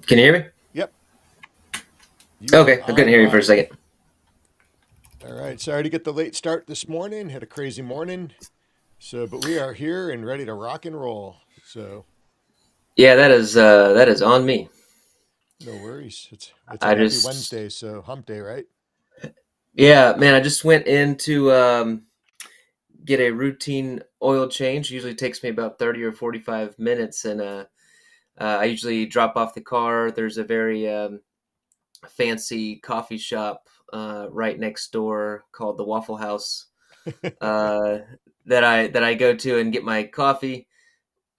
Can you hear me? Yep, you are Okay, I couldn't on hear you for a live. second. All right, sorry to get the late start this morning. Had a crazy morning. But we are here and ready to rock and roll. So, Yeah, that is on me. no worries. It's a I happy just Wednesday, so hump day, right? yeah, man, I just went in to get a routine oil change. Usually takes me about 30 or 45 minutes, and I usually drop off the car. There's a very fancy coffee shop right next door called the Waffle House uh, that I go to and get my coffee,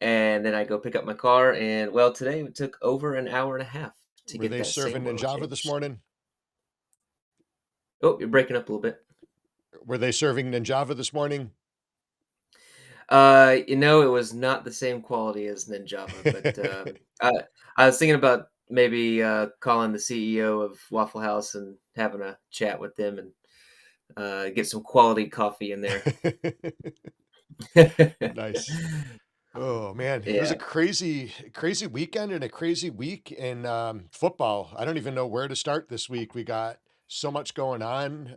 and then I go pick up my car. And well, today it took over an hour and a half to Were get they that same serving oil Ninjava this change. morning? Oh, you're breaking up a little bit. Were they serving Ninjava this morning? It was not the same quality as Ninjava, but I was thinking about maybe calling the CEO of Waffle House and having a chat with them and get some quality coffee in there. Nice. Oh man, it was a Yeah. crazy weekend and a crazy week in football. I don't even know where to start this week. We got so much going on.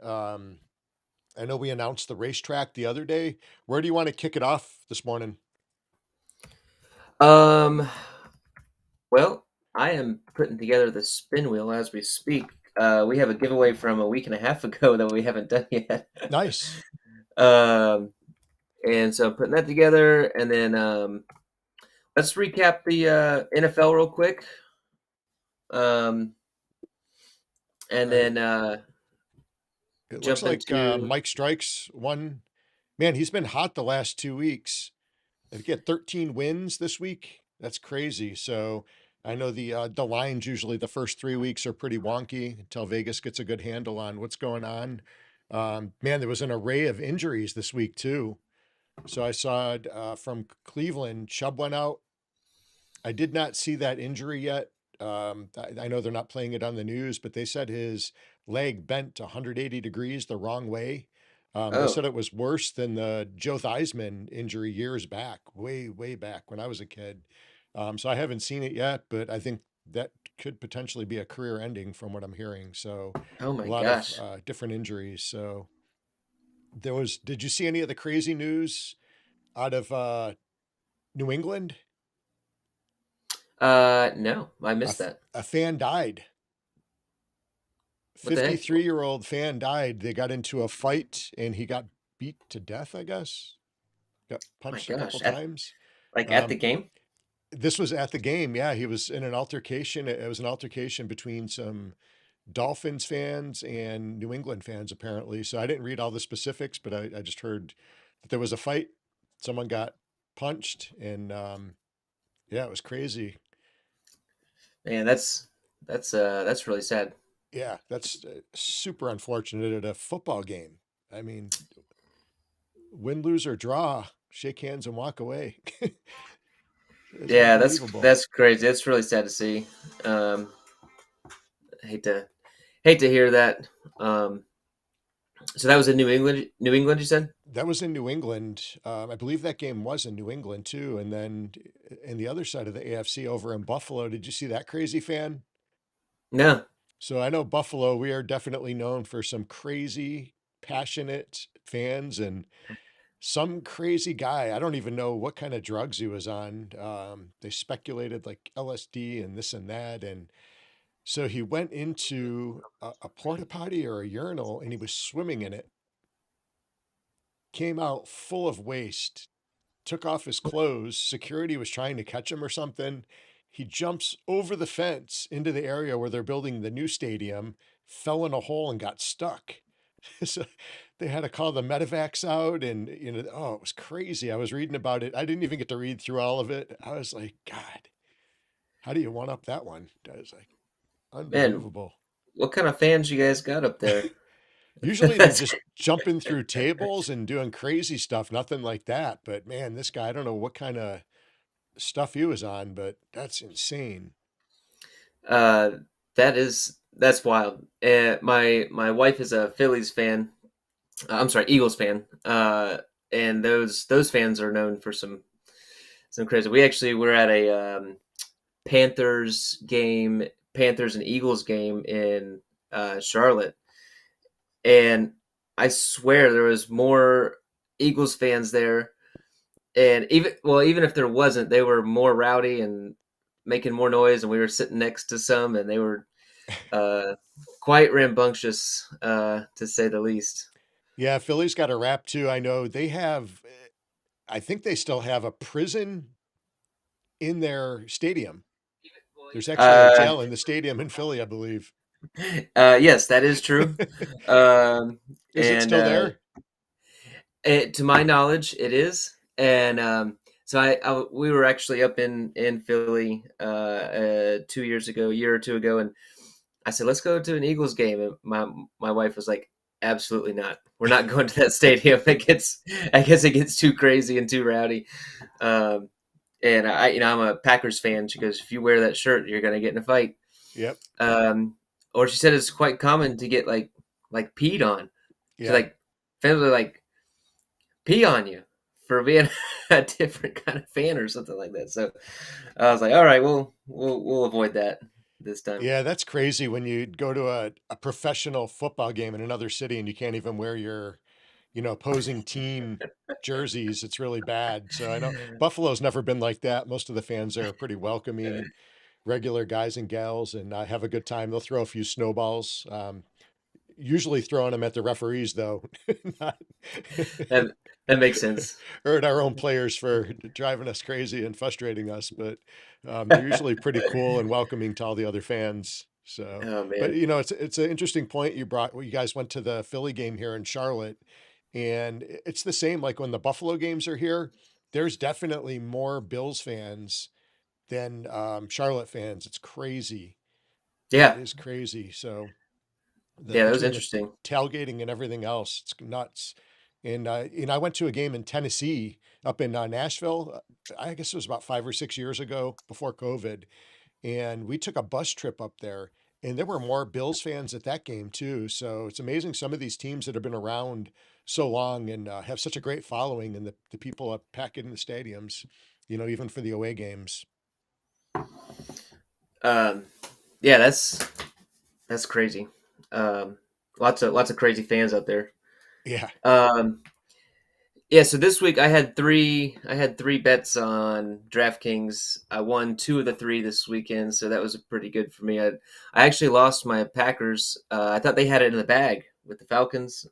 I know we announced the racetrack the other day. Where do you want to kick it off this morning? Um. Well, I am putting together the spin wheel as we speak. We have a giveaway from a week and a half ago that we haven't done yet. Nice. um, and so I'm putting that together, and then let's recap the NFL real quick. Um, All and right. then It looks jump like into Mike Strikes won. Man, he's been hot the last 2 weeks. I think he had 13 wins this week. That's crazy. So I know the lines usually the first 3 weeks are pretty wonky until Vegas gets a good handle on what's going on. Man, there was an array of injuries this week too. So I saw from Cleveland, Chubb went out. I did not see that injury yet. I know they're not playing it on the news, but they said his leg bent 180 degrees the wrong way. They oh said it was worse than the Joe Theismann injury years back, way back when I was a kid. So I haven't seen it yet, but I think that could potentially be a career ending from what I'm hearing. So oh a my lot of gosh. different injuries. So did you see any of the crazy news out of New England? No, I A, missed f- that. a fan died. What the heck? 53-year-old fan died. They got into a fight and he got beat to death, I guess. Got Oh my punched a couple gosh. At times. like at the Um, game? this was at the game. Yeah, he was in an altercation. It was an altercation between some Dolphins fans and New England fans, apparently. So I didn't read all the specifics, but I just heard that there was a fight. Someone got punched, and yeah, it was crazy. Man, that's really sad. Yeah, that's super unfortunate at a football game. I mean, win, lose, or draw, shake hands and walk away. It's Yeah, unbelievable. that's crazy. It's really sad to see. Um, I hate to hear that. Um, so that was in New England. New England, you said? That was in New England. I believe that game was in New England too. And then in the other side of the AFC over in Buffalo, did you see that crazy fan? No. So I know Buffalo, we are definitely known for some crazy, passionate fans and some crazy guy. I don't even know what kind of drugs he was on. They speculated like LSD and this and that. And so he went into a porta potty or a urinal and he was swimming in it, came out full of waste, took off his clothes. Security was trying to catch him or something. He jumps over the fence into the area where they're building the new stadium, fell in a hole and got stuck. So they had to call the medevacs out and oh, it was crazy. I was reading about it. I didn't even get to read through all of it. I was like, God, how do you one up that one? I was like, Man, unbelievable. what kind of fans you guys got up there? Usually they're That's just jumping through tables and doing crazy stuff, nothing like that. But man, this guy, I don't know what kind of stuff he was on, but that's insane. uh, that's wild. My wife is a Phillies fan. I'm sorry, Eagles fan. And those fans are known for some crazy. We actually were at Panthers game, Panthers and Eagles game in Charlotte, and I swear there was more Eagles fans there, and even if there wasn't, they were more rowdy and making more noise, and we were sitting next to some, and they were uh, quite rambunctious, to say the least. Yeah, Philly's got a rap too. I know they have, I think they still have a prison in their stadium. There's actually a Uh, jail in the stadium in Philly, I believe. yes, that is true. Um, Is it and still there? to my knowledge, it is. And so we were actually up in Philly 2 years ago, a year or two ago, and I said, let's go to an Eagles game. And my wife was like, absolutely not. We're not going to that stadium. I guess it gets too crazy and too rowdy. Um, and I'm a Packers fan. She goes, if you wear that shirt, you're going to get in a fight. Yep. Um, or she said it's quite common to get like peed on. She's Yeah. like, fans are like pee on you for being a different kind of fan or something like that. So I was like, all right, we'll avoid that this time. Yeah, that's crazy when you go to a professional football game in another city and you can't even wear your, opposing team jerseys. It's really bad. So I know Buffalo's never been like that. Most of the fans there are pretty welcoming, regular guys and gals, and have a good time. They'll throw a few snowballs. Usually throwing them at the referees, though, not that that makes sense. or at our own players for driving us crazy and frustrating us. But they're usually pretty cool and welcoming to all the other fans. So, Oh but man, it's an interesting point you brought. You guys went to the Philly game here in Charlotte, and it's the same. Like when the Buffalo games are here, there's definitely more Bills fans than Charlotte fans. It's crazy. It yeah, is crazy. So the yeah, that was between the interesting. tailgating and everything else, it's nuts. And I went to a game in Tennessee up in Nashville. I guess it was about 5 or 6 years ago before COVID, and we took a bus trip up there. And there were more Bills fans at that game too. So it's amazing some of these teams that have been around so long and have such a great following, and the people are packing the stadiums. Even for the away games. Um, yeah, that's crazy. Um, lots of crazy fans out there. Yeah, Um, yeah, so this week I had three bets on DraftKings. I won two of the three this weekend, so that was pretty good for me. I actually lost my Packers. I thought they had it in the bag with the Falcons.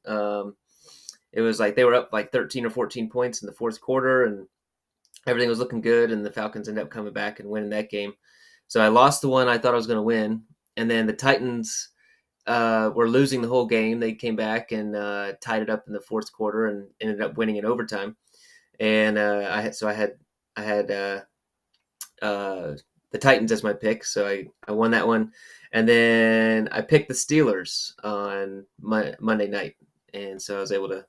It was like they were up like 13 or 14 points in the fourth quarter, and everything was looking good, and the Falcons ended up coming back and winning that game. So I lost the one I thought I was going to win, and then the Titans were losing the whole game. They came back and tied it up in the fourth quarter and ended up winning in overtime. And I had uh, the Titans as my pick, so I won that one. And then I picked the Steelers on Monday night, and so I was able to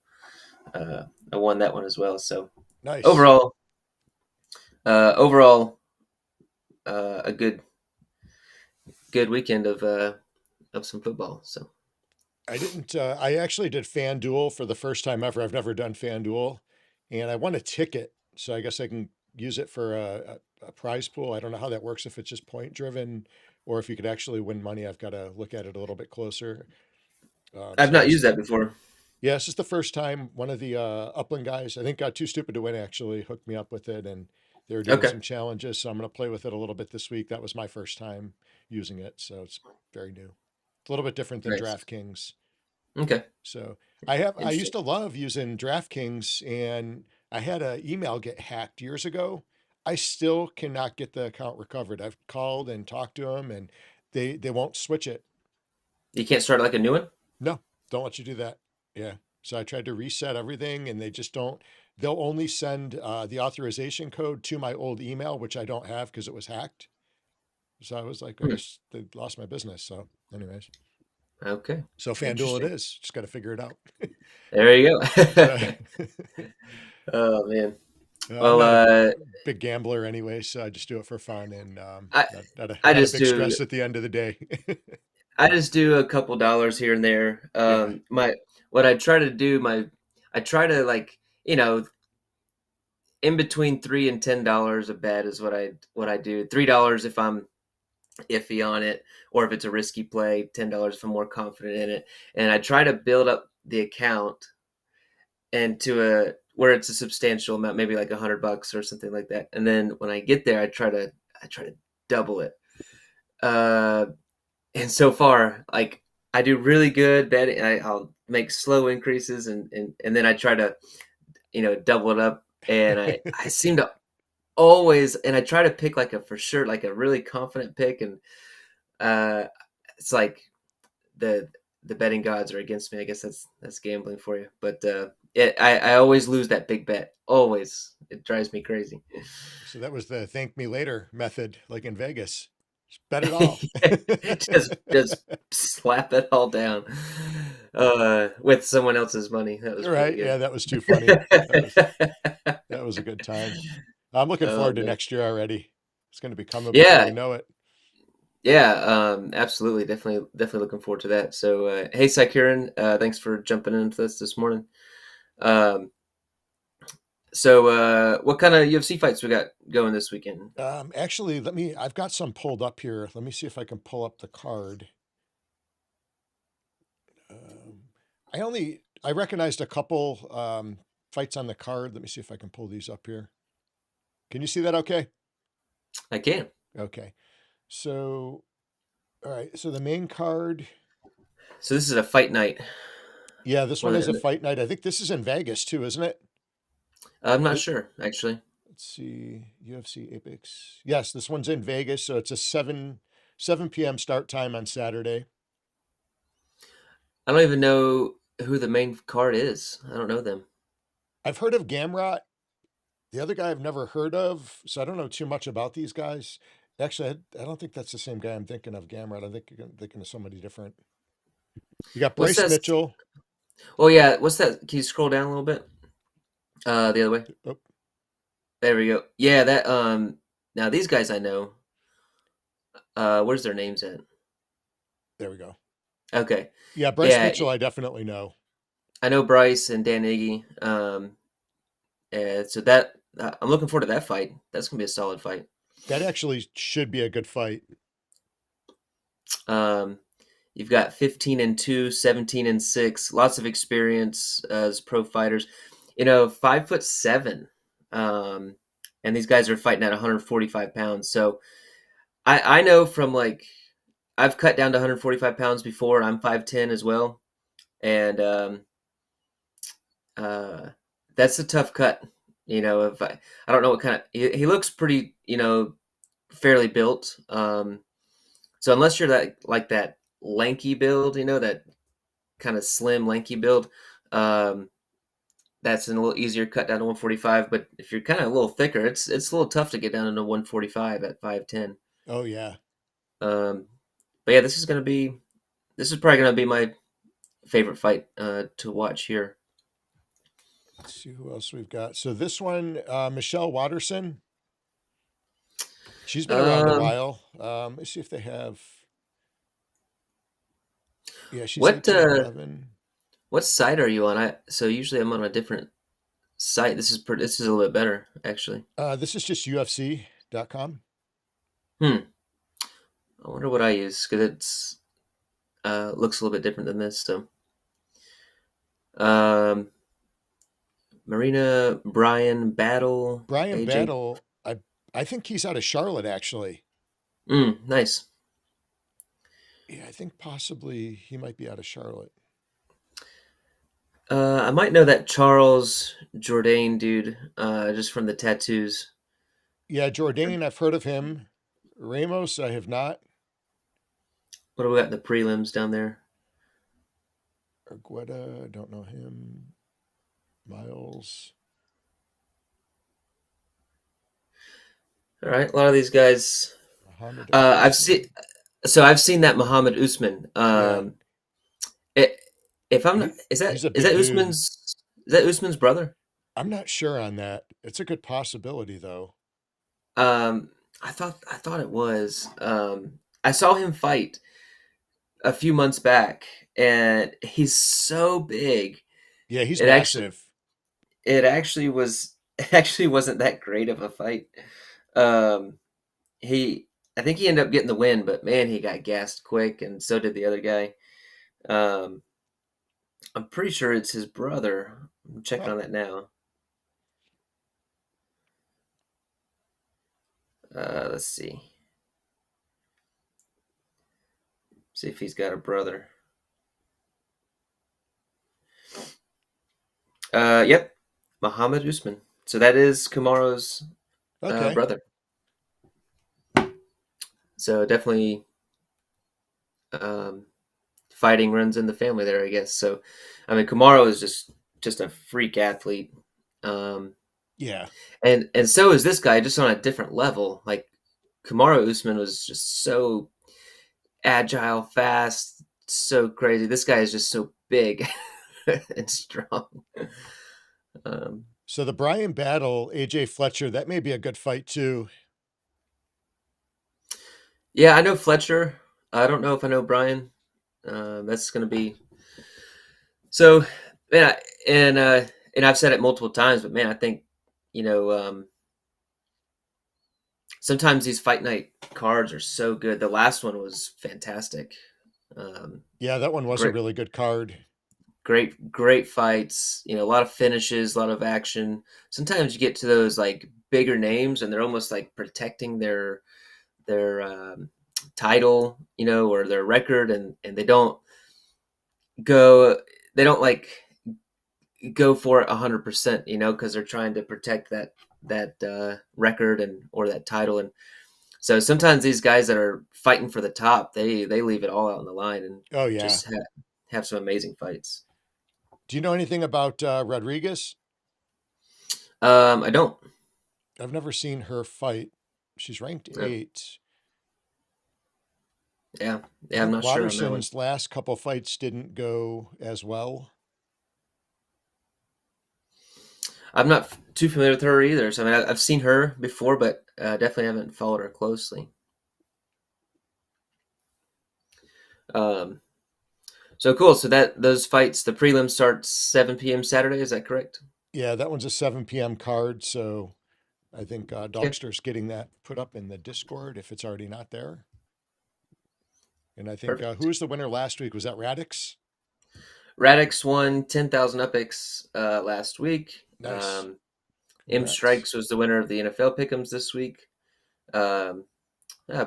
I won that one as well. So nice. overall, overall, a good weekend of some football. So I didn't. I actually did FanDuel for the first time ever. I've never done FanDuel, and I won a ticket, so I guess I can use it for a prize pool. I don't know how that works, if it's just point driven or if you could actually win money. I've got to look at it a little bit closer. I've So I not was, used that before. yeah, it's just the first time. One of the Upland guys, I think, got too stupid to win. Actually, hooked me up with it, and they were doing Okay, some challenges. So I'm going to play with it a little bit this week. That was my first time using it, so it's very new. It's a little bit different than nice. DraftKings. Okay, So I used interesting. to love using DraftKings, and I had an email get hacked years ago. I still cannot get the account recovered. I've called and talked to them, and they won't switch it. You can't start like a new one. No, don't let you do that. Yeah. So I tried to reset everything, and they just don't. They'll only send the authorization code to my old email, which I don't have because it was hacked. So I was like, I Hmm. guess they lost my business. So, anyways, Okay, so FanDuel it interesting. is. Just got to figure it out. There you So. go. Oh man. I'm Well, not a big gambler anyway, so I just do it for fun and I I not a just big do stress at the end of the day. I just do a couple dollars here and there. Yeah, My what I try to do, I try to like you know in between $3 and $10 a bet is what I do. $3 if I'm iffy on it, or if it's a risky play. $10 if I'm more confident in it, and I try to build up the account and to a where it's a substantial amount, maybe like $100 or something like that. And then when I get there, I try to double it. Uh, and so far, like I do really good betting. I'll make slow increases, and then I try to double it up, and I seem to always, and I try to pick like a for sure, like a really confident pick, and uh, it's like the the betting gods are against me. I guess that's gambling for you. But I always lose that big bet. Always, it drives me crazy. So that was the thank me later method, like in Vegas. Just bet it all. just slap it all down with someone else's money. That was pretty Right. good. Yeah, that was too funny. That was a good time. I'm looking Oh forward to man. next year already. It's going to be coming before we Yeah, know it. yeah, absolutely, definitely looking forward to that. So, hey, Sakurin, thanks for jumping in with us this morning. Um, so, what kind of UFC fights we got going this weekend? Actually, I've got some pulled up here. Let me see if I can pull up the card. Um, I recognized a couple fights on the card. Let me see if I can pull these up here. Can you see that okay? I can. Okay. So, all right. So the main card, So this is a fight night. yeah, this one One, is a and fight night. I think this is in Vegas too, isn't it? I'm not It sure actually. let's see, UFC Apex. Yes, this one's in Vegas, so it's a 7 p.m. start time on Saturday. I don't even know who the main card is. I don't know them. I've heard of Gamrot. The other guy I've never heard of, so I don't know too much about these guys. Actually, I don't think that's the same guy I'm thinking of, Gamrot. I'm thinking of somebody different. You got What's Bryce that? Mitchell. Oh yeah, what's that? Can you scroll down a little bit? The other way. Oh, There we go. Yeah, that. Now these guys I know. Where's their names at? there we go. Okay. Yeah, Bryce Yeah, Mitchell, I definitely know. I know Bryce and Dan Iggy. And so that I'm looking forward to that fight. That's gonna be a solid fight. That actually should be a good fight. Um, you've got 15-2, 17-6, lots of experience as pro fighters. 5'7", and these guys are fighting at 145 pounds. So I know from like I've cut down to 145 pounds before. I'm 5'10" as well, and uh, that's a tough cut. If I don't know what kind of he looks pretty, fairly built. So unless you're that lanky build, that kind of slim lanky build, um, that's a little easier cut down to 145. But if you're kind of a little thicker, it's a little tough to get down into 145 at 5'10". Oh yeah. Um, but yeah, this is probably gonna be my favorite fight to watch here. Let's see who else we've got. So this one, Michelle Watterson. She's been around a Um, while. Let's see if they have. Yeah, she's what 18-11. what site are you on? So usually I'm on a different site. This is a little bit better actually. This is just UFC.com. Hmm. I wonder what I use because it's looks a little bit different than this. So, um, Marina Bryan Battle Brian AJ. Battle, I think he's out of Charlotte actually. Nice. Yeah, I think possibly he might be out of Charlotte. I might know that Charles Jourdain dude just from the tattoos. Yeah, Jourdain, I've heard of him. Ramos, I have not. What do we got in the prelims down there? Argueta, I don't know him. Miles. All right, a lot of these guys. Muhammad I've seen. Usman. So I've seen that Muhammad Usman. Yeah, It, if I'm not, he is he's that a is big that dude. Usman's brother? I'm not sure on that. It's a good possibility though. Um, I thought it was. I saw him fight a few months back, and he's so big. Yeah, he's It actually massive. it actually was. it actually wasn't that great of a fight. Um, he, I think he ended up getting the win, but man, he got gassed quick, and so did the other guy. Um, I'm pretty sure it's his brother. I'm checking Huh. on that now. Let's see if he's got a brother. Yep, Muhammad Usman. So that is Kamaro's Okay. brother. So definitely um, fighting runs in the family there, I guess. So, I mean, Kamaro is just a freak athlete, um, Yeah. and so is this guy, just on a different level. Like Kamaro Usman was just so agile, fast, so crazy. This guy is just so big and strong. Um, So the Brian Battle, AJ Fletcher, that may be a good fight too. yeah, I know Fletcher. I don't know if I know Brian. That's going to be so. Man, and I've said it multiple times, but man, I think you know. Sometimes these fight night cards are so good. The last one was fantastic. Um, Yeah, that one was a great, really good card. great fights. You know, a lot of finishes, a lot of action. Sometimes you get to those like bigger names, and they're almost like protecting their title, you know, or their record, and go, they don't like go for it 100%, you know, because they're trying to protect that record and or that title. And so sometimes these guys that are fighting for the top, they leave it all out on the line and Oh yeah. just have some amazing fights. Do you know anything about Rodriguez? I don't. I've never seen her fight. She's ranked No. 8. Yeah, I yeah, I'm think not sure on that one. Watterson's last couple fights didn't go as well. I'm not too familiar with her either. So I mean, I've seen her before, but definitely haven't followed her closely. Um, so cool. So that those fights, the prelims start 7 p.m. Saturday. Is that correct? Yeah, that one's a 7 p.m. card, so I think Okay, Dogster's getting that put up in the Discord if it's already not there. And I think who perfect. was the winner last week? Was that Radix? Radix won 10,000 UpX last week. Nice. M Congrats. Strikes was the winner of the NFL Pick'ems this week. Um,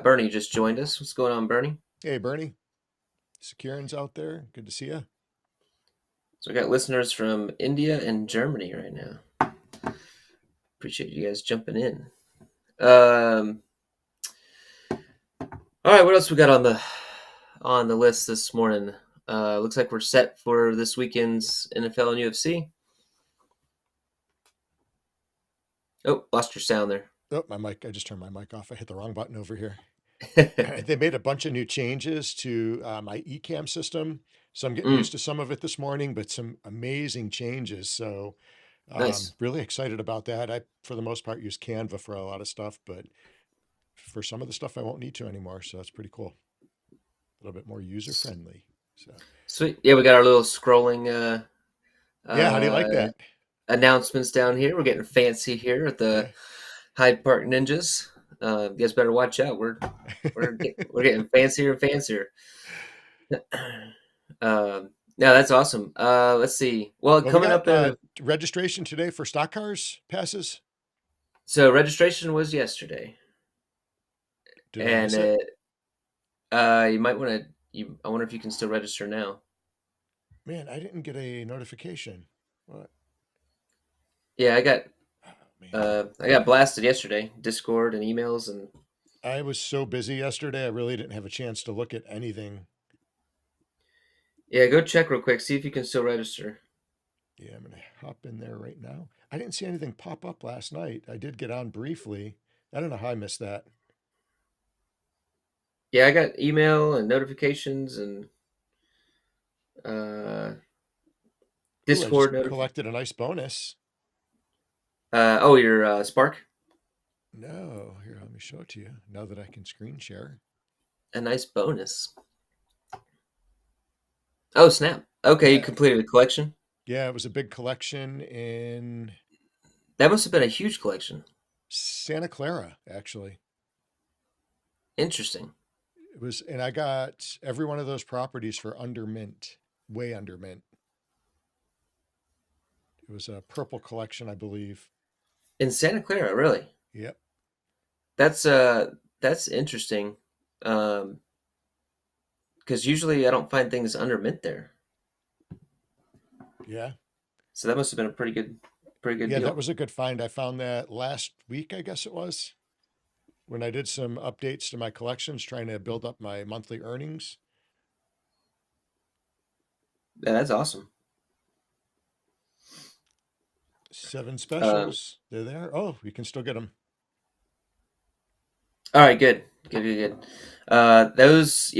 Bernie just joined us. What's going on, Bernie? Hey, Bernie. Securin's out there. Good to see you. So we got listeners from India and Germany right now. Appreciate you guys jumping in. Um, all right, what else we got on the list this morning? Looks like we're set for this weekend's NFL and UFC. Oh, lost your sound there. Oh, my mic. I just turned my mic off. I hit the wrong button over here. They made a bunch of new changes to my eCam system. So I'm getting Mm, used to some of it this morning, but some amazing changes. So nice. really excited about that. I, for the most part, use Canva for a lot of stuff, but for some of the stuff I won't need to anymore. So that's pretty cool. A little bit more user friendly. So Sweet. Yeah, we got our little scrolling yeah, how do you uh, like that? announcements down here. We're getting fancy here at the Yeah. Hyde Park Ninjas. You guys better watch out. We're getting fancier and fancier. No, that's awesome. Let's see. Well, Well, we coming got up in registration today for stock cars passes. so registration was yesterday, Did I and miss it? you might want to. I wonder if you can still register now. Man, I didn't get a notification. What? Yeah, Oh, man. I got blasted yesterday, Discord and emails, and I was so busy yesterday, I really didn't have a chance to look at anything. yeah, go check real quick, see if you can still register. Yeah, I'm gonna hop in there right now. I didn't see anything pop up last night. I did get on briefly. I don't know how I missed that. Yeah, I got email and notifications and uh, Ooh, I Discord just notifications. collected a nice bonus. Oh, your Spark, No, here, let me show it to you now that I can screen share. a nice bonus. Oh, snap. Okay, you Yeah, completed a collection. yeah, it was a big collection in That must have been a huge collection. Santa Clara, actually. Interesting. It was, and I got every one of those properties for under mint, way under mint. It was a purple collection, I believe. In Santa Clara, really? Yep. That's uh that's interesting. Because usually I don't find things under mint there. Yeah. So that must have been a pretty good Yeah, that deal. was a good find. I found that last week, I guess it was, when I did some updates to my collections, trying to build up my monthly earnings. Yeah, that's awesome. Seven Um, specials. They're there. Oh, you can still get them. all right, good. Those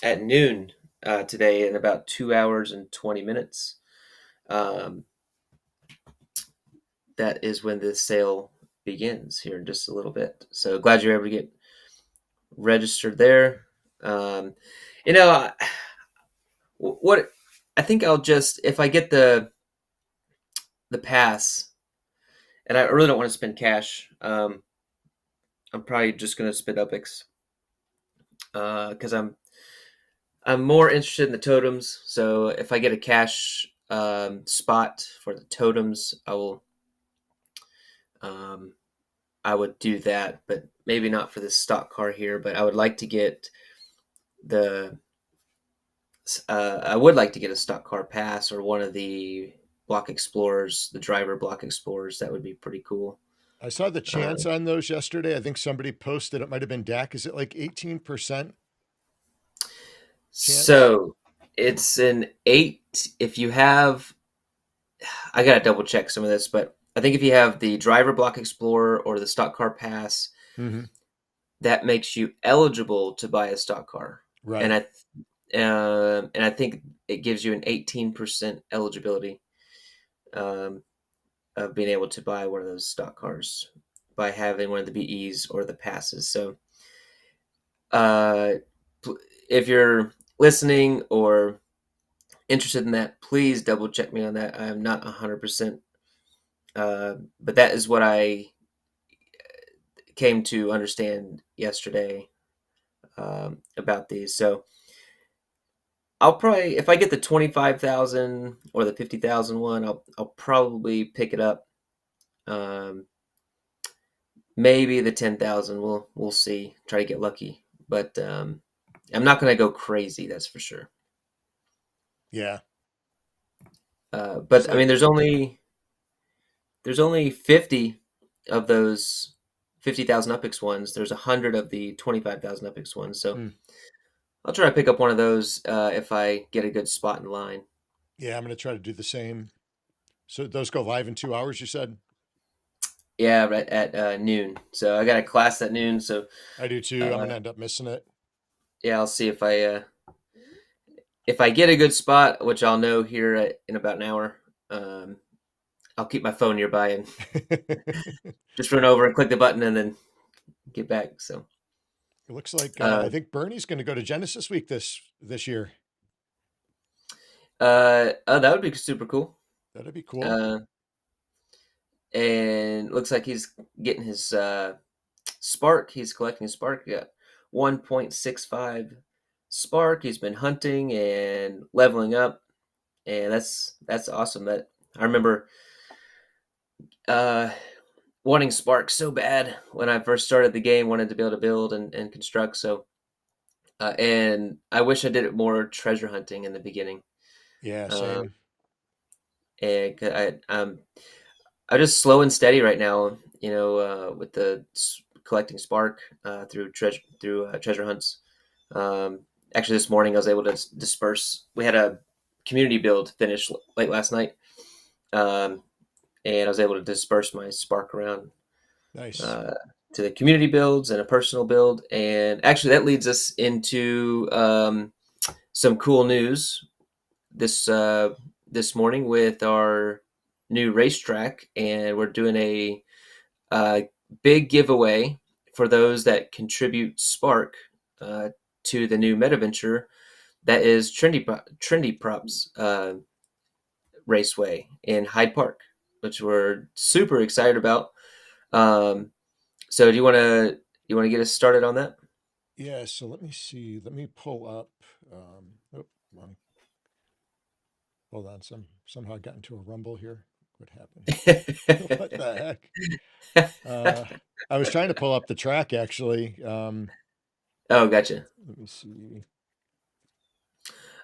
at noon today in about 2 hours and 20 minutes. Um, that is when the sale begins here in just a little bit. So glad you're able to get registered there. Um, you know, what I think I'll just if I get the pass, and I really don't want to spend cash. I'm probably just going to spend Upix because I'm more interested in the totems. So if I get a cash spot for the totems, um, I would do that, but maybe not for this stock car here. But I would like to get the I would like to get a stock car pass or one of the block explorers, the driver block explorers. That would be pretty cool. I saw the Uh, chance on those yesterday. I think somebody posted it might have been Dak. Is it like 18% chance? so it's an eight if you have I gotta double check some of this, but I think if you have the driver block explorer or the stock car pass, Hmm. that makes you eligible to buy a stock car, and Right. I think it gives you an 18% eligibility um, of being able to buy one of those stock cars by having one of the BEs or the passes. So, uh, if you're listening or interested in that, please double check me on that. I'm not 100%, but that is what I came to understand yesterday about these. So I'll probably, if I get the 25,000 or the 50,000 one, I'll probably pick it up. Um, maybe the 10,000. We'll see. Try to get lucky, but I'm not going to go crazy. That's for sure. Yeah. It's But I mean, like, there's only 50 of those 50,000 Upix ones. There's 100 of the 25,000 Upix ones. So hmm. I'll try to pick up one of those if I get a good spot in line. Yeah, I'm going to try to do the same. So those go live in 2 hours, you said? Yeah, right at noon. So I got a class at noon. So I do too. I'm going uh, to end up missing it. yeah, I'll see if I get a good spot, which I'll know here in about an hour. Um, I'll keep my phone nearby and It just run over and click the button and then get back. So looks like I uh, think Bernie's going to go to Genesis Week this year. oh, that would be super cool. That'd be cool. Uh, and looks like he's getting his Spark. He's collecting Spark. He got 1.65 Spark. He's been hunting and leveling up, and that's awesome. That I remember uh, wanting Spark so bad when I first started the game. Wanted to be able to build and construct. So and I wish I did it more treasure hunting in the beginning. Yeah, Um, same. and I'm just slow and steady right now. With the collecting Spark through treasure hunts. Um, actually, this morning I was able to disperse. We had a community build finish late last night, um, and I was able to disperse my Spark around Nice. uh, to the community builds and a personal build. And actually, that leads us into some cool news this morning with our new racetrack, and we're doing a big giveaway for those that contribute Spark uh, to the new MetaVenture that is Trendy Props Raceway in Hyde Park. which we're super excited about. Um, so do you want to get us started on that? Yeah, so let me see. Let me pull up. Oh, come on. Hold on. Somehow I got into a rumble here. What happened? What the heck? Uh, I was trying to pull up the track actually. Oh, gotcha. Let me see.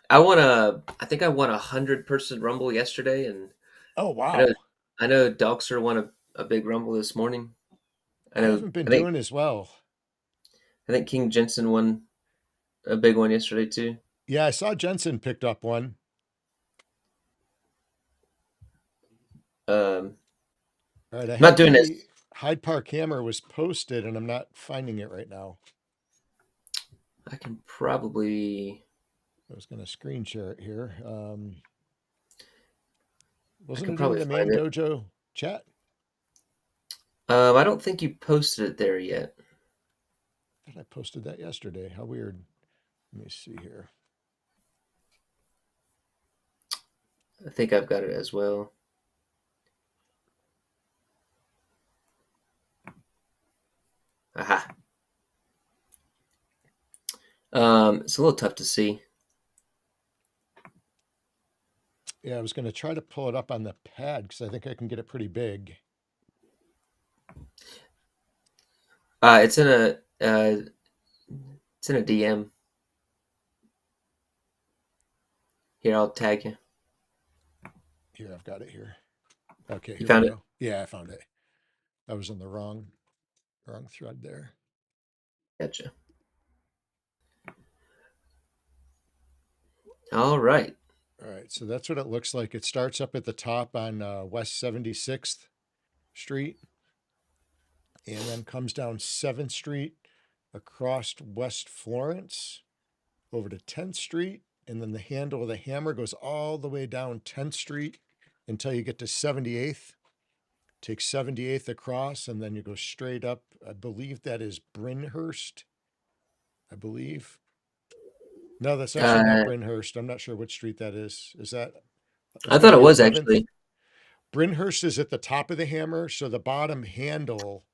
I think I won 100-person rumble yesterday, and Oh I know wow. I know Doxer won a big rumble this morning. I I know haven't been I think doing as well. I think King Jensen won a big one yesterday too. Yeah, I saw Jensen picked up one. Um, All right, I not had doing the this. Hyde Park Hammer was posted, and I'm not finding it right now. I can probably I was going to screen share it here. I Wasn't can it in probably the find main it. dojo chat? I don't think you posted it there yet. I thought I posted that yesterday. How weird. Let me see here. I think I've got it as well. Aha. It's a little tough to see. Yeah, I was going to try to pull it up on the pad because I think I can get it pretty big. It's in a DM. Here, I'll tag you. Here, I've got it here. Okay, You here we found it? go. Yeah, I found it. I was in the wrong thread there. Gotcha. All right. All right, so that's what it looks like. It starts up at the top on West 76th Street and then comes down 7th Street across West Florence over to 10th Street. And then the handle of the hammer goes all the way down 10th Street until you get to 78th. Take 78th across, and then you go straight up. I believe that is Brynhurst. I believe. No, that's actually not Uh, Brynhurst. I'm not sure which street that is. Is that? I That's thought it maybe was 11th. actually. Brynhurst is at the top of the hammer, so the bottom handle.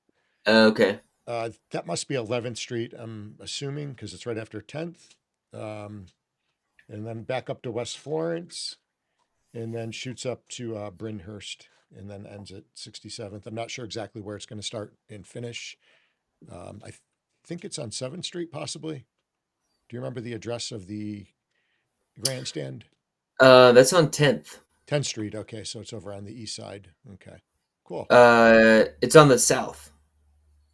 Okay. That must be 11th Street. I'm assuming because it's right after 10th, um, and then back up to West Florence, and then shoots up to Brynhurst, and then ends at 67th. I'm not sure exactly where it's going to start and finish. I think it's on 7th Street, possibly. Do you remember the address of the grandstand? That's on 10th. 10th Street. Okay, so it's over on the east side. Okay, cool. It's on the south.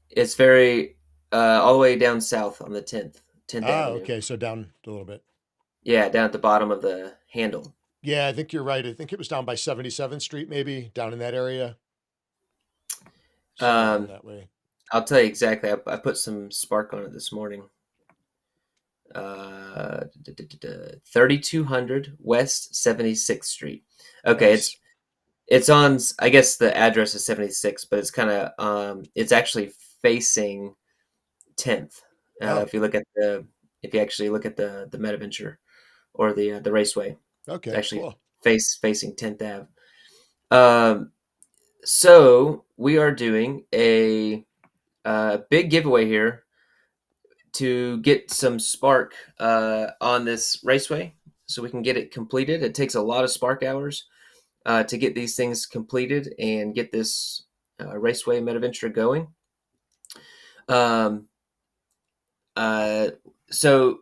It's very all the way down south on the 10th Ah, Avenue. okay, so down a little bit. Yeah, down at the bottom of the handle. Yeah, I think you're right. I think it was down by 77th Street, maybe down in that area, somewhere down Um, that way. I'll tell you exactly. I put some spark on it this morning. 3200 West 76th Street. Okay, Nice. it's on. I guess the address is 76, but it's kind of it's actually facing 10th. Oh, If you actually look at the Metaventure or the raceway, it's okay, actually cool. facing 10th Ave. Um, so we are doing a big giveaway here to get some spark on this raceway, so we can get it completed. It takes a lot of spark hours to get these things completed and get this raceway Metaventure going. Um, uh, so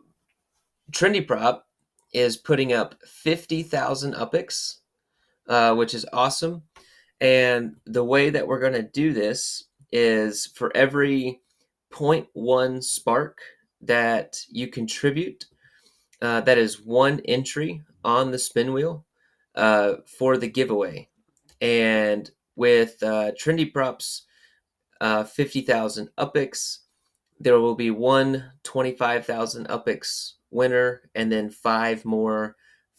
Trendy Prop is putting up 50,000 UPIX, which is awesome. And the way that we're going to do this is for every zero point 0.1 spark that you contribute, that is one entry on the spin wheel for the giveaway. And with Trendy Props 50,000 UPIX, there will be one 25,000 UPIX winner and then five more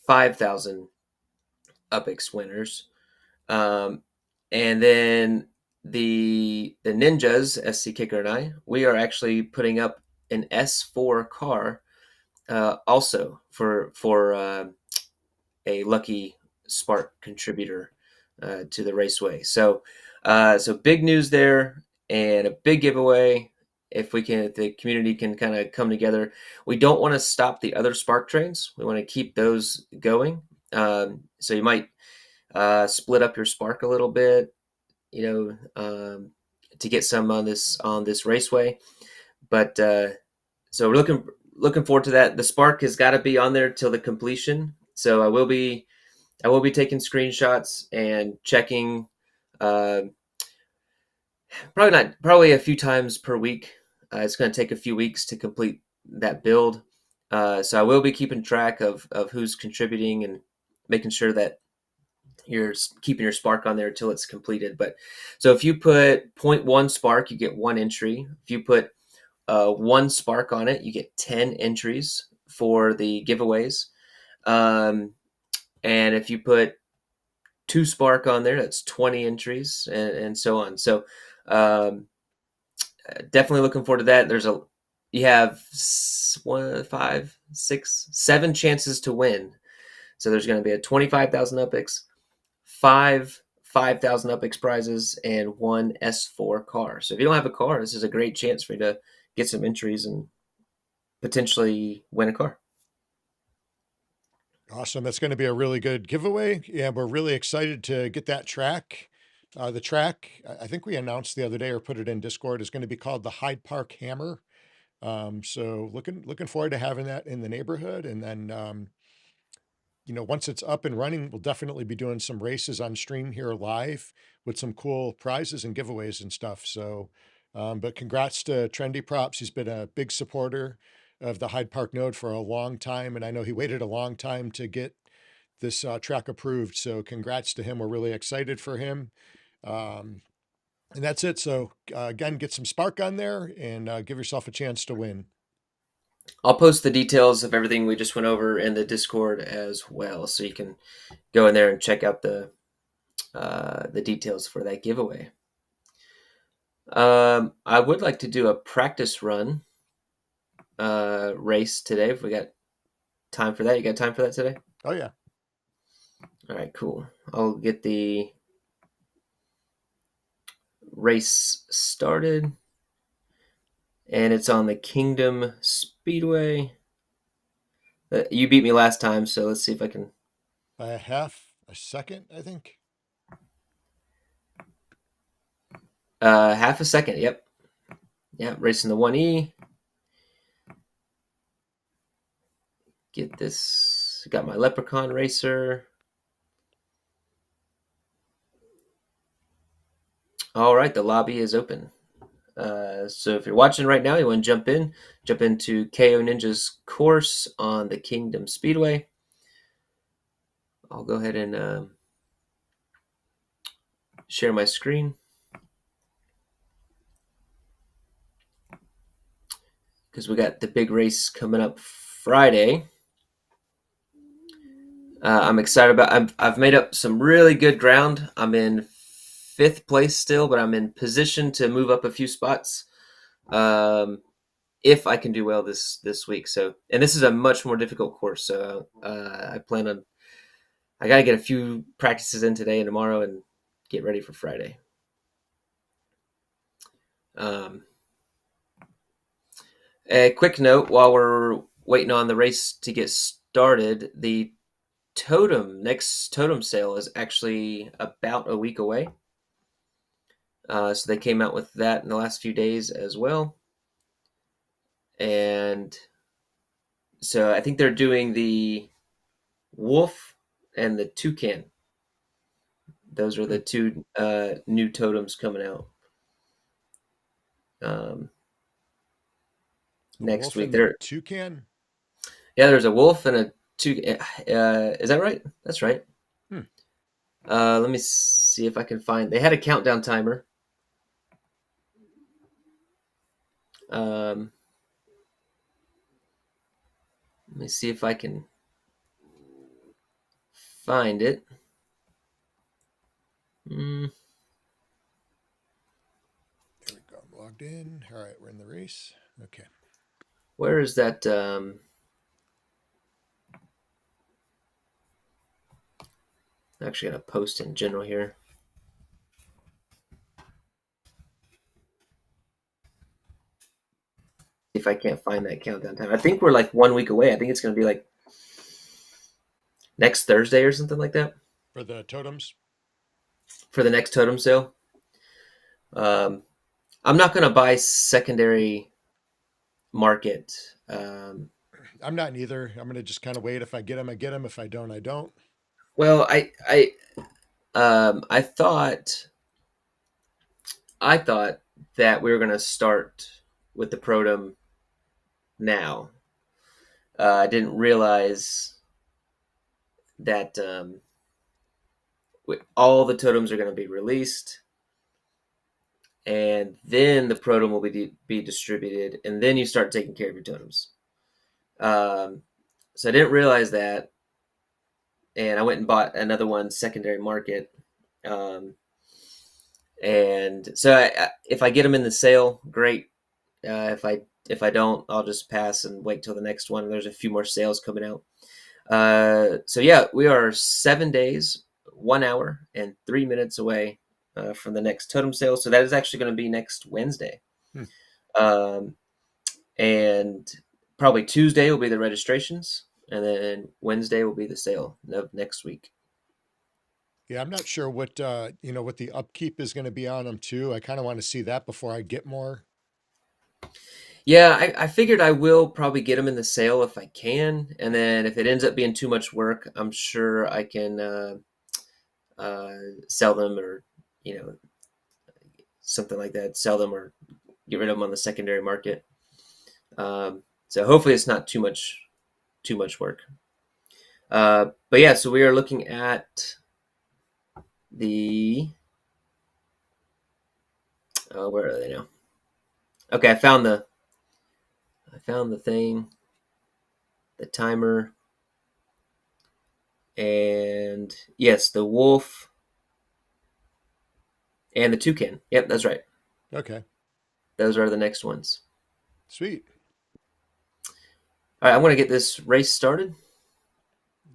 5,000 UPIX winners. Um, and then the ninjas, SC Kicker and I, we are actually putting up an S4 car also for a lucky spark contributor. to the raceway. So big news there and a big giveaway. If the community can kind of come together, we don't want to stop the other spark trains. We want to keep those going. So you might split up your spark a little bit, to get some on this raceway. But so we're looking forward to that. The spark has got to be on there till the completion. So I will be taking screenshots and checking. Uh, probably a few times per week. It's going to take a few weeks to complete that build. So I will be keeping track of who's contributing and making sure that you're keeping your spark on there until it's completed. But so if you put zero point 0.1 spark, you get one entry. If you put one spark on it, you get 10 entries for the giveaways. Um, and if you put two spark on there, that's 20 entries, and so on. So um, definitely looking forward to that. You have one, five, six, 7 chances to win. So there's going to be a 25,000 UPX, five 5,000 UPX prizes, and one S4 car. So if you don't have a car, this is a great chance for you to get some entries and potentially win a car. Awesome. That's going to be a really good giveaway. Yeah, we're really excited to get that track. The track, I think we announced the other day or put it in Discord, is going to be called the Hyde Park Hammer. So looking forward to having that in the neighborhood. And then once it's up and running, we'll definitely be doing some races on stream here live with some cool prizes and giveaways and stuff. So, but congrats to Trendy Props. He's been a big supporter of the Hyde Park node for a long time. And I know he waited a long time to get this track approved. So congrats to him. We're really excited for him. Um, and that's it. So again, get some spark on there and give yourself a chance to win. I'll post the details of everything we just went over in the Discord as well, so you can go in there and check out the details for that giveaway. I would like to do a practice run race today. If we got time for that, you got time for that today? Oh yeah. All right, cool. I'll get the race started, and it's on the Kingdom Speedway. You beat me last time, so let's see if I can. By a half a second, I think. Half a second. Yep. Yeah, racing the 1E. Get this. Got my Leprechaun Racer. All right, the lobby is open. So if you're watching right now, you want to jump into KO Ninja's course on the Kingdom Speedway. I'll go ahead and share my screen because we got the big race coming up Friday. I'm excited about. I've made up some really good ground. I'm in 5th place still, but I'm in position to move up a few spots if I can do well this week. So, and this is a much more difficult course. So I plan on. I gotta get a few practices in today and tomorrow, and get ready for Friday. Um, a quick note while we're waiting on the race to get started, the next totem sale is actually about a week away. So they came out with that in the last few days as well. And so I think they're doing the wolf and the toucan. Those are the Hmm. two new totems coming out um, The next wolf week. and the There, toucan. yeah, there's a wolf and a toucan. Is that right? That's right. Hmm. Let me see if I can find. They had a countdown timer. Um, Let me see if I can find it. Mm, There we go. I'm logged in. All right, we're in the race. Okay. where is that? I'm actually gonna post in general here. If I can't find that countdown time. I think we're like 1 week away. I think it's gonna be like next Thursday or something like that For the totems? for the next totem sale. Um, I'm not gonna buy secondary market. I'm not neither. I'm going to just kind of wait. If I get them, I get them. If I don't, I don't. Well, I thought that we were gonna start with the Protum now. I didn't realize that all the totems are going to be released, and then the Protum will be distributed, and then you start taking care of your totems. Um, so I didn't realize that, and I went and bought another one secondary market. Um, and so if I get them in the sale, great. If I don't, I'll just pass and wait till the next one. There's a few more sales coming out. So yeah, we are 7 days, 1 hour, and 3 minutes away from the next totem sale. So that is actually going to be next Wednesday, Hmm. um, and probably Tuesday will be the registrations, and then Wednesday will be the sale of next week. Yeah, I'm not sure what what the upkeep is going to be on them too. I kind of want to see that before I get more. Yeah, I figured I will probably get them in the sale if I can, and then if it ends up being too much work, I'm sure I can uh, sell them or you know something like that, sell them or get rid of them on the secondary market. So hopefully it's not too much work. But yeah, so we are looking at the where are they now? Okay, I found the thing, the timer, and yes, the wolf and the toucan. Yep, that's right. Okay, Those are the next ones. sweet. All right, I'm going to get this race started.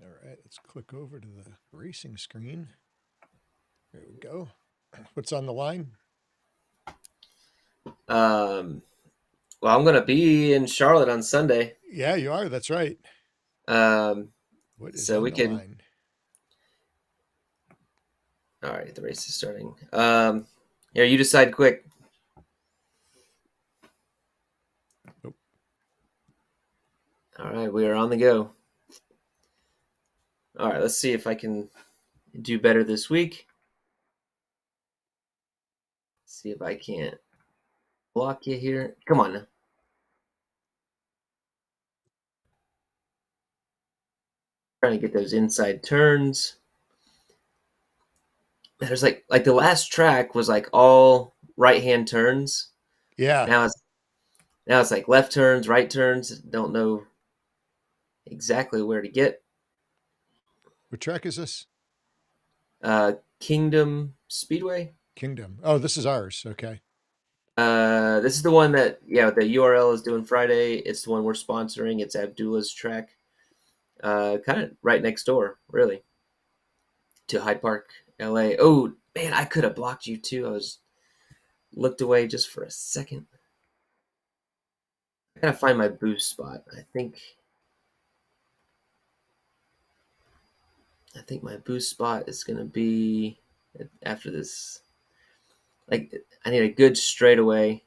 All right, let's click over to the racing screen. There we go. What's on the line? Um, well, I'm going to be in Charlotte on Sunday. Yeah, you are. That's right. Um, What is so on we the can. line? All right, the race is starting. Here, you decide quick. Nope. All right, we are on the go. All right, let's see if I can do better this week. See if I can't block you here. Come on now. Trying to get those inside turns. There's like the last track was like all right hand turns. Yeah. Now it's like left turns, right turns. Don't know exactly where to get. What track is this? Kingdom Speedway. Kingdom. Oh, this is ours. Okay. This is the one that the URL is doing Friday. It's the one we're sponsoring. It's Abdullah's track. Kind of right next door, really, to Hyde Park, LA. Oh man, I could have blocked you too. I was looked away just for a second. I gotta find my boost spot. I think my boost spot is gonna be after this. Like I need a good straightaway.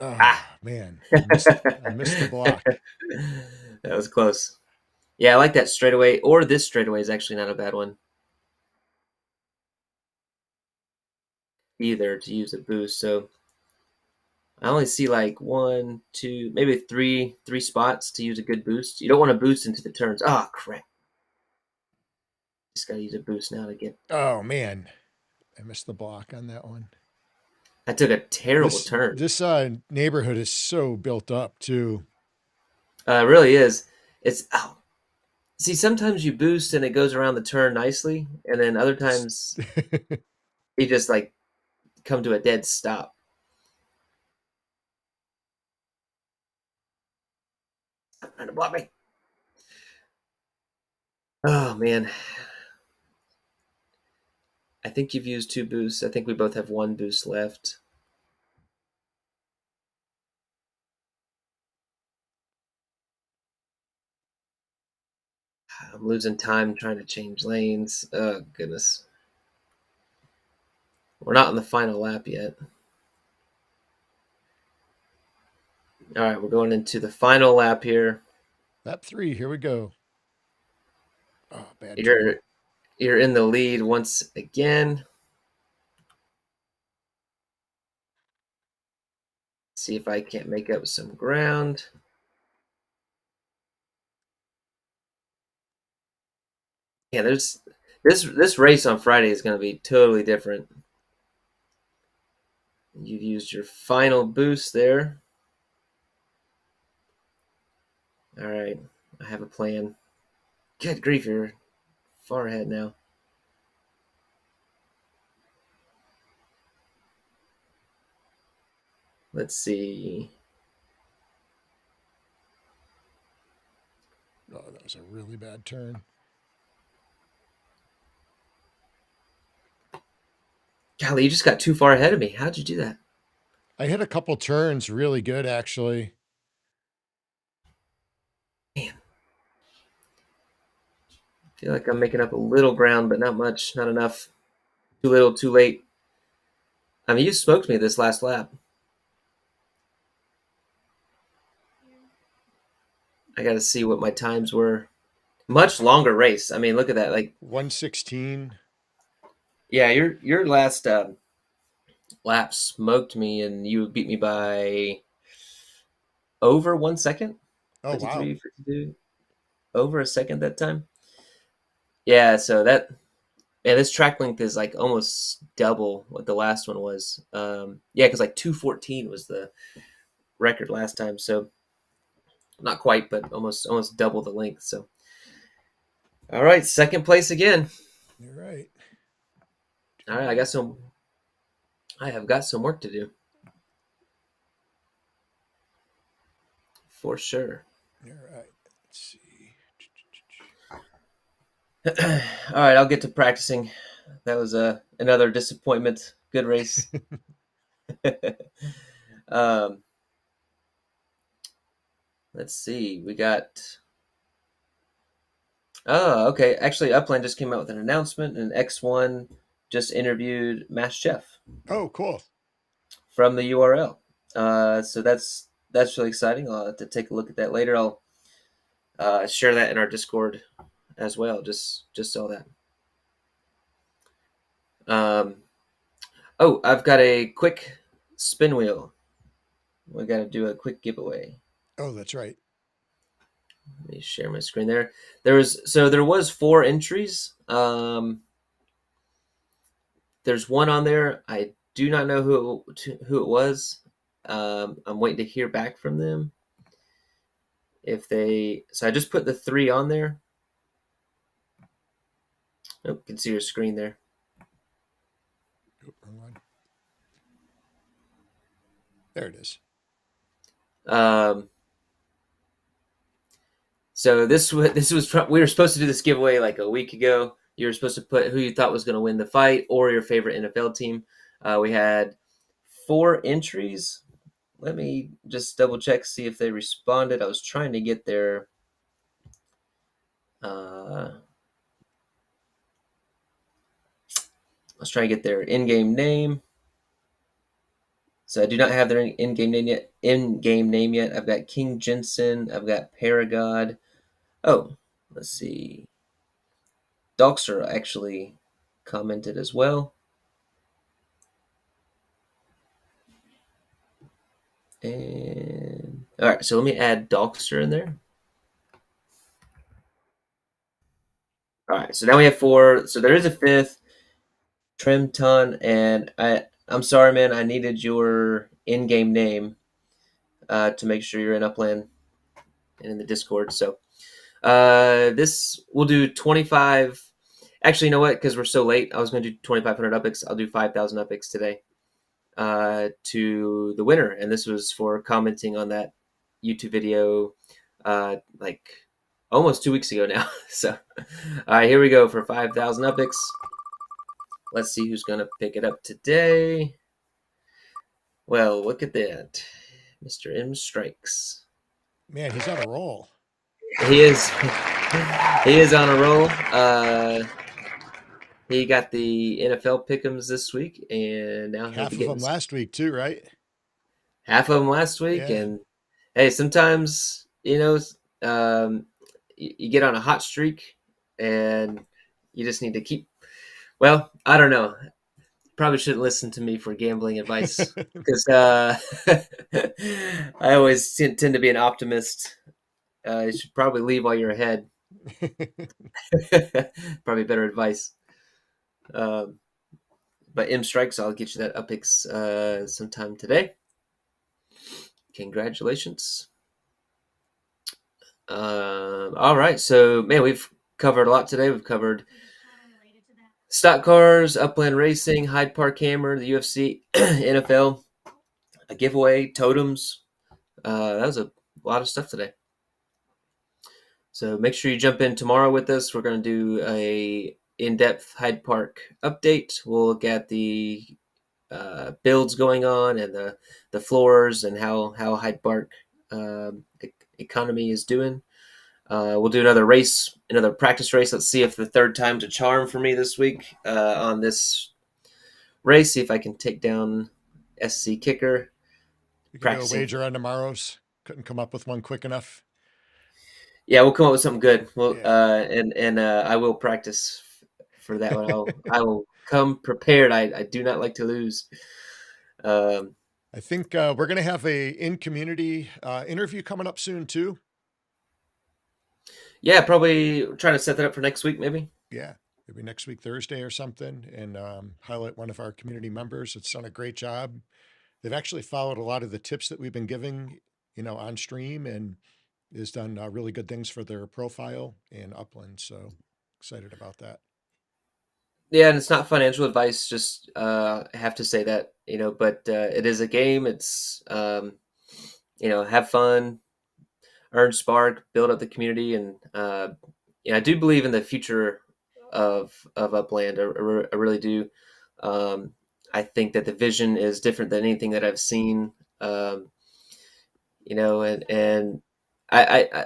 Ah, Oh man, I missed the block. that was close. Yeah, I like that straightaway. Or this straightaway is actually not a bad one either to use a boost. So I only see like one, two, maybe three spots to use a good boost. You don't want to boost into the turns. Oh crap! Just gotta use a boost now to get. Oh man, I missed the block on that one. I took a terrible This turn. this neighborhood is so built up too. It really is. It's see, sometimes you boost and it goes around the turn nicely, and then other It's times you just like come to a dead stop. Stop trying to block me. Oh man, I think you've used 2 boosts. I think we both have 1 boost left. I'm losing time trying to change lanes. Oh goodness. We're not on the final lap yet. All right, we're going into the final lap here. Lap 3, here we go. Oh, bad turn. You're you're in the lead once again. See if I can't make up some ground. Yeah, there's this race on Friday is going to be totally different. You've used your final boost there. All right, I have a plan. Good grief, you're far ahead now. Let's see. Oh, that was a really bad turn. Golly, you just got too far ahead of me. How'd you do that? I hit a couple turns really good, actually. Man, I feel like I'm making up a little ground, but not much, not enough. Too little, too late. I mean, you smoked me this last lap. I got to see what my times were. Much longer race. I mean, look at that. Like, 116. yeah, your last lap smoked me, and you beat me by over 1 second. Oh, wow. 53, 52, over a second that time. Yeah, so that yeah, this track length is like almost double what the last one was. Yeah, because like 2:14 was the record last time. So not quite, but almost double the length. So all right, second place again. You're right. All right, I got some. I have got some work to do for sure. You're right. Let's see. All right, I'll get to practicing. That was another disappointment. Good race. um, let's see. We got. Oh, okay. Actually, Upland just came out with an announcement, and X1 just interviewed Mass Chef Oh, cool. from the URL. So that's really exciting. I'll have to take a look at that later. I'll share that in our Discord as well. Just saw that. Um, oh, I've got a quick spin wheel. We got to do a quick giveaway. Oh, that's right. Let me share my screen there. There was 4 entries. There's one on there. I do not know who it was. I'm waiting to hear back from them if they. So I just put the 3 on there. Oh, you can see your screen there. Oh, wrong one. There it is. Um, so this was from, we were supposed to do this giveaway like a week ago. You were supposed to put who you thought was going to win the fight or your favorite NFL team. We had 4 entries. Let me just double check, see if they responded. I was trying to get their I was trying to get their in-game name. So I do not have their in-game name yet. In-game name yet. I've got King Jensen. I've got Paragod. Oh, let's see. Doxer actually commented as well. And all right, so let me add Doxer in there. All right, so now we have 4. So there is a 5th, Trimton, and I'm sorry, man. I needed your in-game name to make sure you're in Upland and in the Discord. So this we'll do 25. Actually, you know what? Because we're so late, I was going to do 2,500 upics. I'll do 5,000 upics today to the winner, and this was for commenting on that YouTube video, like almost 2 weeks ago now. So, all right, here we go for 5,000 epics. Let's see who's gonna pick it up today. Well, look at that, Mr. M strikes. Man, he's on a roll. He is he is on a roll. He got the NFL pick'ems this week, and now he'll be Half of getting them last week too, right? half of them last week. Yeah. And hey, sometimes um, you get on a hot streak, and you just need to keep. Well, I don't know. Probably shouldn't listen to me for gambling advice because I always tend to be an optimist. You should probably leave while you're ahead. Probably better advice. Um, but M strikes. I'll get you that upix sometime today. Congratulations. All right. So, man, we've covered a lot today. We've covered stock cars, Upland Racing, Hyde Park Hammer, the UFC, NFL, a giveaway, totems. That was a lot of stuff today. So make sure you jump in tomorrow with us. We're going to do a in-depth Hyde Park update. We'll look at the builds going on and the floors and how Hyde Park economy is doing. We'll do another practice race. Let's see if the third time's a charm for me this week on this race. See if I can take down SC Kicker. We could do a Practicing. wager on tomorrow's. Couldn't come up with one quick enough. Yeah, we'll come up with something good. We'll Yeah. and I will practice for that one. I will come prepared. I do not like to lose. Um, I think we're going to have a in community interview coming up soon too. yeah, probably trying to set that up for next week, maybe. Yeah, maybe next week Thursday or something, and highlight one of our community members. It's done a great job. They've actually followed a lot of the tips that we've been giving, on stream, and has done really good things for their profile in Upland. So excited about that. Yeah, and it's not financial advice. Just I have to say that but it is a game. It's have fun, earn spark, build up the community, and I do believe in the future of Upland. I really do. I think that the vision is different than anything that I've seen. Um, and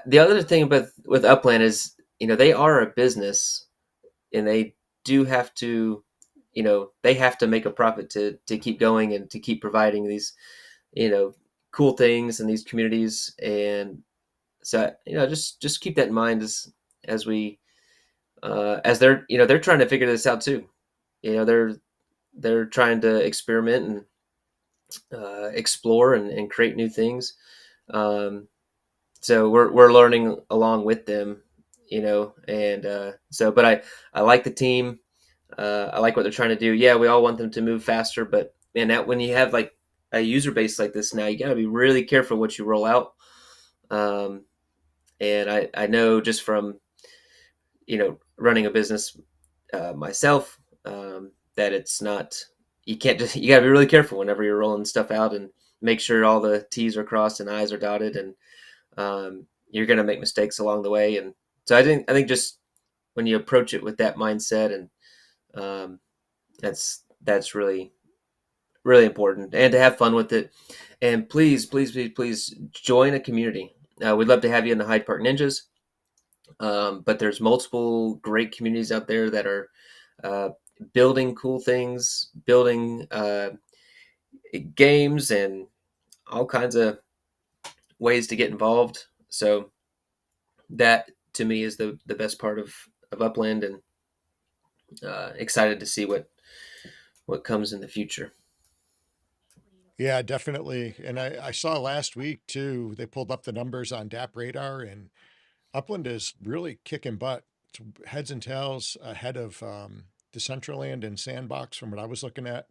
the other thing with Upland is they are a business, and they do have to they have to make a profit to keep going and to keep providing these you know cool things in these communities. And so just keep that in mind as we as they're trying to figure this out too. They're trying to experiment and explore and create new things. um, so we're learning along with them, and but I like the team. I like what they're trying to do. Yeah, we all want them to move faster, but man, that when you have like a user base like this now, you got to be really careful what you roll out. um, and I know just from running a business myself, that it's not, you can't just, you got to be really careful whenever you're rolling stuff out and make sure all the T's are crossed and I's are dotted. And you're going to make mistakes along the way. And so I think just when you approach it with that mindset, and um, that's really really important, and to have fun with it. And please, please, please, please join a community. We'd love to have you in the Hyde Park Ninjas. But there's multiple great communities out there that are uh, building cool things, building games, and all kinds of ways to get involved. So that to me is the best part of Upland, and excited to see what comes in the future. Yeah, definitely. And I saw last week too, they pulled up the numbers on DAP radar, and Upland is really kicking butt. It's heads and tails ahead of Decentraland and Sandbox from what I was looking at.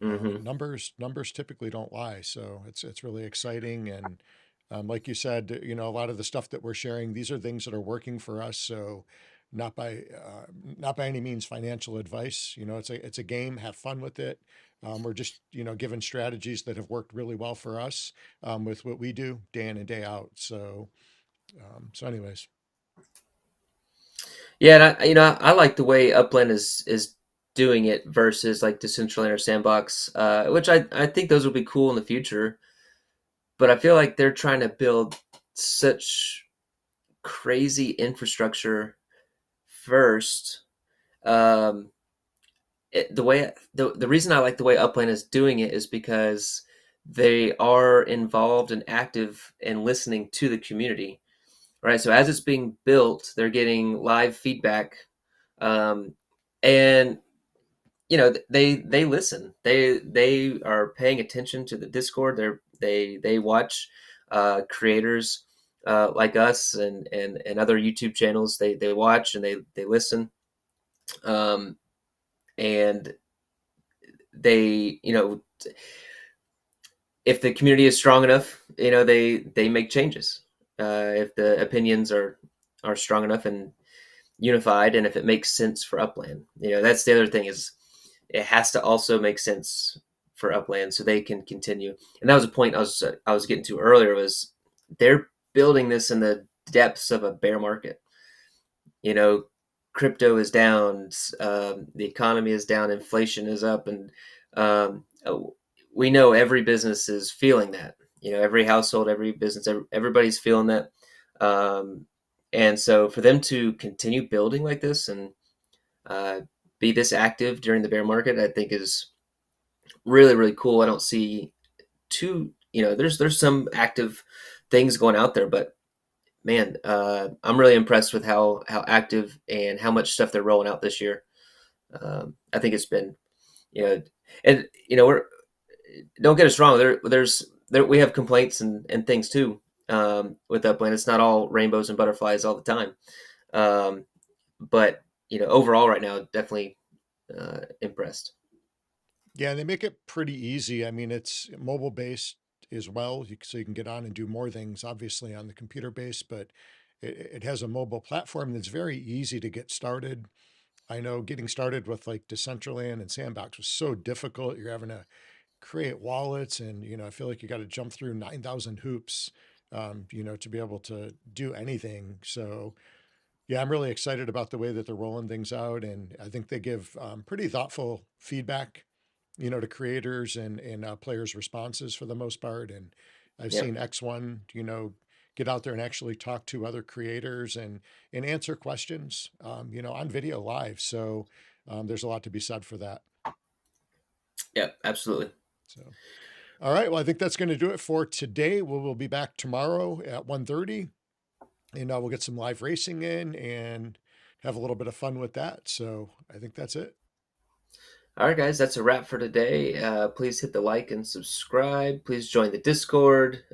Hmm. Numbers typically don't lie, so it's really exciting. And like you said, a lot of the stuff that we're sharing, these are things that are working for us. So not by any means financial advice. It's a game. Have fun with it. We're just given strategies that have worked really well for us with what we do day in and day out. So anyways. Yeah, and I like the way Upland is doing it versus like Decentraland or Sandbox, which I think those will be cool in the future. But I feel like they're trying to build such crazy infrastructure first. Um, the reason I like the way Upland is doing it is because they are involved and active in listening to the community, right? So as it's being built, they're getting live feedback, um, and they listen. They are paying attention to the Discord. They watch creators like us and other YouTube channels. They watch and they listen. Um, and they if the community is strong enough, they make changes. If the opinions are strong enough and unified, and if it makes sense for Upland, that's the other thing is it has to also make sense for Upland so they can continue. And that was a point I was getting to earlier was they're building this in the depths of a bear market. you know, Crypto is down, the economy is down, inflation is up, and we know every business is feeling that. Every household, every business, everybody's feeling that. Um, and so for them to continue building like this and uh, be this active during the bear market, I think is really, really cool. I don't see there's some active things going out there, but man, I'm really impressed with how active and how much stuff they're rolling out this year. I think it's been, you know, and we're don't get us wrong. We have complaints and things too with Upland. It's not all rainbows and butterflies all the time, um, but overall right now, definitely impressed. Yeah, they make it pretty easy. I mean, it's mobile based as well, so you can get on and do more things, obviously, on the computer base, but it has a mobile platform that's very easy to get started. I know getting started with like Decentraland and Sandbox was so difficult. You're having to create wallets, and I feel like you got to jump through 9,000 hoops, to be able to do anything. So yeah, I'm really excited about the way that they're rolling things out, and I think they give pretty thoughtful feedback, to creators and players' responses for the most part. And I've Yeah, seen X1, get out there and actually talk to other creators and answer questions, on video live. So there's a lot to be said for that. yeah, absolutely. So, all right, well, I think that's going to do it for today. We'll be back tomorrow at 1:30, and we'll get some live racing in and have a little bit of fun with that. So I think that's it. All right, guys, that's a wrap for today. Please hit the like and subscribe. Please join the Discord.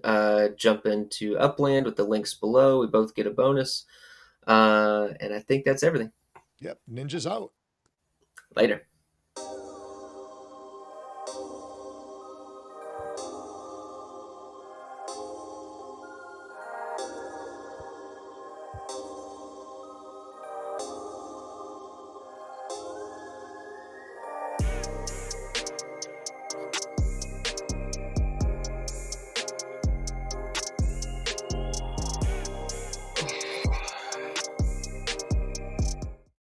Jump into Upland with the links below. We both get a bonus. And I think that's everything. Yep, Ninja's out. Later.